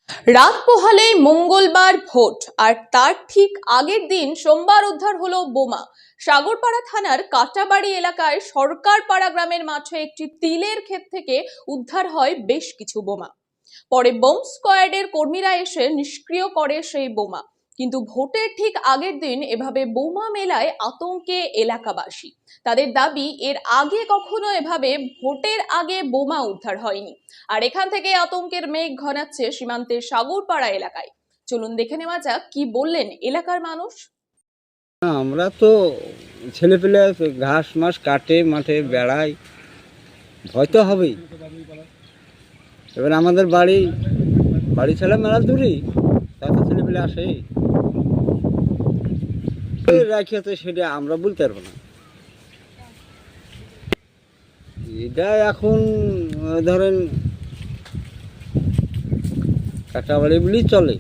রাত পোহালেই মঙ্গলবার ভোট, আর তার ঠিক আগের দিন সোমবার উদ্ধার হলো বোমা। সাগরপাড়া থানার কাটাবাড়ি এলাকায় সরকারপাড়া গ্রামের মাঠে একটি তিলের ক্ষেত থেকে উদ্ধার হয় বেশ কিছু বোমা। পরে বোম স্কোয়াডের কর্মীরা এসে নিষ্ক্রিয় করে সেই বোমা। কিন্তু ভোটের ঠিক আগের দিন এভাবে বোমা মেলায় আতঙ্কে এলাকাবাসী। তাদের দাবি, এর আগে কখনো এভাবে ভোটের আগে বোমা উদ্ধার হয়নি। আর এখান থেকে আতঙ্কের মেঘ ঘনাচ্ছে সীমান্তের সাগরপাড়া এলাকায়। চলুন দেখে নেওয়া যাক কি বললেন এলাকার মানুষ। আমরা তো ছেলেপেলে ঘাস মাস কাটে মাঠে বেড়াই, ভয় তো হবেই। এবার আমাদের বাড়ি ছেলে মেলা দূরেই, তাতে ছেলেপেলে আসে রাখিয়া, তো সেটা আমরা বলতে পারবো না। এটা এখন ধরেন কাটাবাড়ি বলেই চলে।